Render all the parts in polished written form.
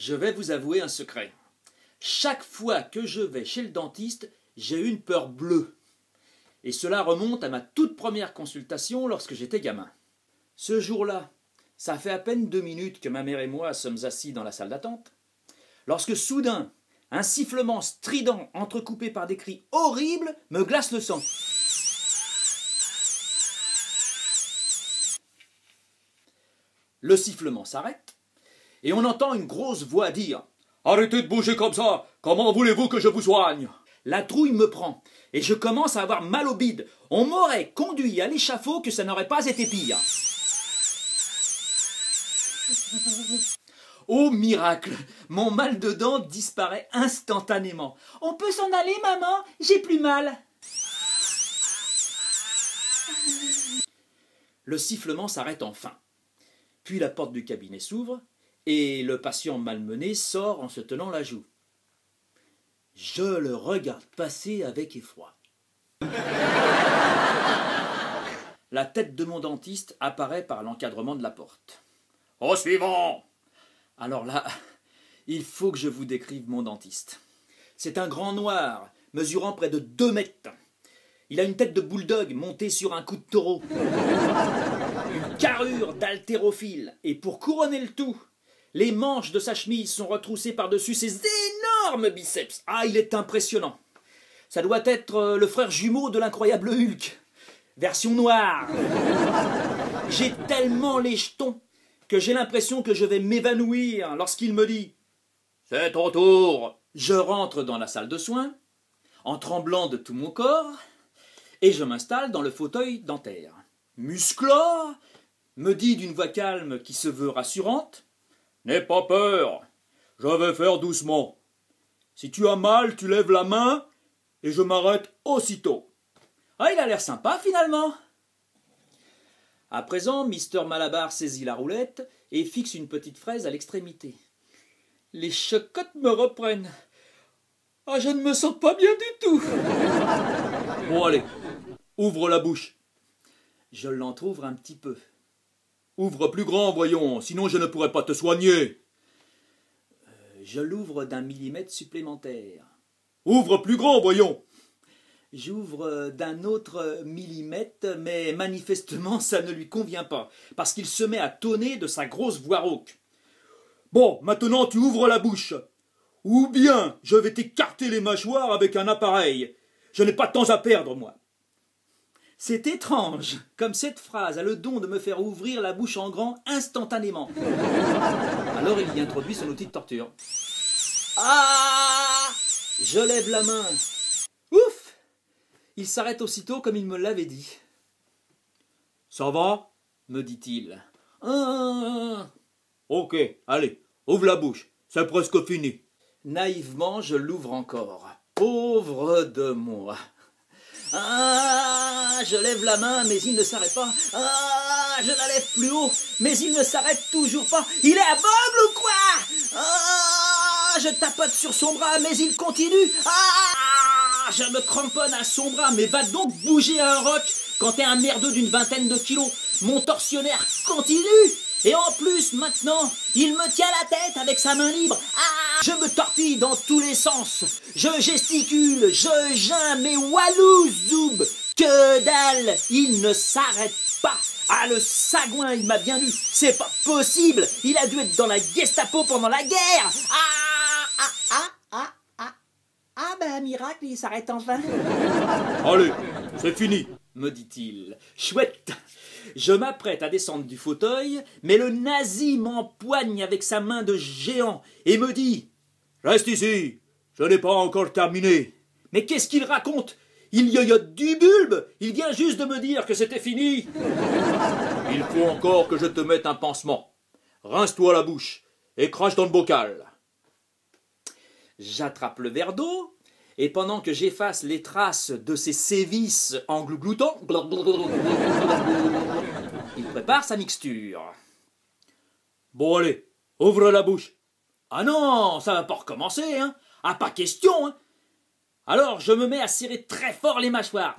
Je vais vous avouer un secret. Chaque fois que je vais chez le dentiste, j'ai une peur bleue. Et cela remonte à ma toute première consultation lorsque j'étais gamin. Ce jour-là, ça fait à peine 2 minutes que ma mère et moi sommes assis dans la salle d'attente, lorsque soudain, un sifflement strident entrecoupé par des cris horribles me glace le sang. Le sifflement s'arrête et on entend une grosse voix dire « Arrêtez de bouger comme ça, comment voulez-vous que je vous soigne ?» La trouille me prend et je commence à avoir mal au bide. On m'aurait conduit à l'échafaud que ça n'aurait pas été pire. Oh miracle, mon mal de dents disparaît instantanément. « On peut s'en aller, maman, j'ai plus mal. » Le sifflement s'arrête enfin. Puis la porte du cabinet s'ouvre et le patient malmené sort en se tenant la joue. Je le regarde passer avec effroi. La tête de mon dentiste apparaît par l'encadrement de la porte. « Au suivant !» Alors là, il faut que je vous décrive mon dentiste. C'est un grand noir, mesurant près de 2 mètres. Il a une tête de bulldog montée sur un cou de taureau. Une carrure d'haltérophile. Et pour couronner le tout, les manches de sa chemise sont retroussées par-dessus ses énormes biceps. Ah, il est impressionnant. Ça doit être le frère jumeau de l'incroyable Hulk. Version noire. J'ai tellement les jetons que j'ai l'impression que je vais m'évanouir lorsqu'il me dit « C'est ton tour !» Je rentre dans la salle de soins, en tremblant de tout mon corps, et je m'installe dans le fauteuil dentaire. « Musclor !» me dit d'une voix calme qui se veut rassurante. « N'aie pas peur, je vais faire doucement. Si tu as mal, tu lèves la main et je m'arrête aussitôt. » Ah, il a l'air sympa finalement. À présent, Mister Malabar saisit la roulette et fixe une petite fraise à l'extrémité. Les chocottes me reprennent. Ah, je ne me sens pas bien du tout. Bon, allez, ouvre la bouche. Je l'entrouvre un petit peu. Ouvre plus grand, voyons, sinon je ne pourrai pas te soigner. Je l'ouvre d'1 millimètre supplémentaire. Ouvre plus grand, voyons. J'ouvre d'1 autre millimètre, mais manifestement ça ne lui convient pas, parce qu'il se met à tonner de sa grosse voix rauque. Bon, maintenant tu ouvres la bouche, ou bien je vais t'écarter les mâchoires avec un appareil. Je n'ai pas de temps à perdre, moi. C'est étrange, comme cette phrase a le don de me faire ouvrir la bouche en grand instantanément. Alors il y introduit son outil de torture. Ah! Je lève la main. Ouf! Il s'arrête aussitôt comme il me l'avait dit. « Ça va ?» me dit-il. « Ok, allez, ouvre la bouche, c'est presque fini. » Naïvement, je l'ouvre encore. Pauvre de moi. Ah, je lève la main, mais il ne s'arrête pas. Ah, je la lève plus haut, mais il ne s'arrête toujours pas. Il est aveugle ou quoi? Ah, je tapote sur son bras, mais il continue. Ah, je me cramponne à son bras, mais va donc bouger un roc quand t'es un merdeux d'une 20aine de kilos. Mon tortionnaire continue. Et en plus, maintenant, il me tient la tête avec sa main libre. Ah, je me tortille dans tous les sens. Je gesticule, je geins, mais walou zoub. Que dalle, il ne s'arrête pas. Ah, le sagouin, il m'a bien lu. C'est pas possible. Il a dû être dans la Gestapo pendant la guerre. Ah, ben, miracle, il s'arrête enfin. Allez, c'est fini, me dit-il. Chouette. Je m'apprête à descendre du fauteuil, mais le nazi m'empoigne avec sa main de géant et me dit « Reste ici, je n'ai pas encore terminé. » Mais qu'est-ce qu'il raconte? Il yoyote du bulbe. Il vient juste de me dire que c'était fini. Il faut encore que je te mette un pansement. Rince-toi la bouche et crache dans le bocal. J'attrape le verre d'eau et pendant que j'efface les traces de ses sévices en glougloutant, il prépare sa mixture. Bon allez, ouvre la bouche. Ah non, ça va pas recommencer, hein. Ah, pas question, hein. Alors je me mets à serrer très fort les mâchoires.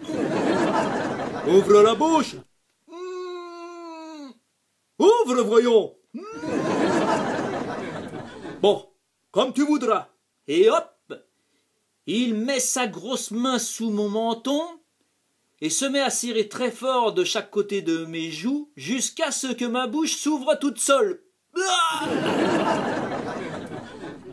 Ouvre la bouche. Ouvre, voyons. Bon, comme tu voudras. Et hop, il met sa grosse main sous mon menton et se met à serrer très fort de chaque côté de mes joues jusqu'à ce que ma bouche s'ouvre toute seule.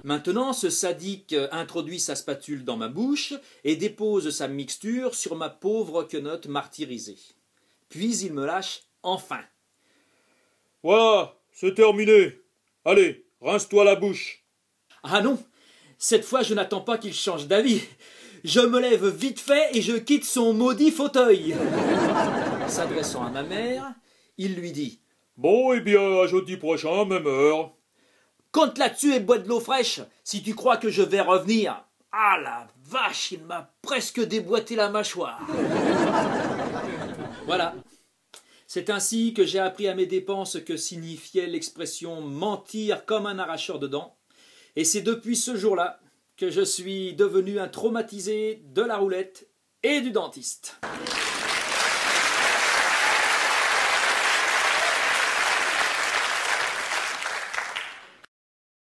Maintenant, ce sadique introduit sa spatule dans ma bouche et dépose sa mixture sur ma pauvre quenotte martyrisée. Puis il me lâche enfin. Voilà, c'est terminé. Allez, rince-toi la bouche. Ah non, cette fois je n'attends pas qu'il change d'avis. Je me lève vite fait et je quitte son maudit fauteuil. S'adressant à ma mère, il lui dit « Bon, eh bien, à jeudi prochain, même heure. » Compte là-dessus et bois de l'eau fraîche, si tu crois que je vais revenir. Ah la vache, il m'a presque déboîté la mâchoire. Voilà. C'est ainsi que j'ai appris à mes dépens ce que signifiait l'expression mentir comme un arracheur de dents. Et c'est depuis ce jour-là que je suis devenu un traumatisé de la roulette et du dentiste.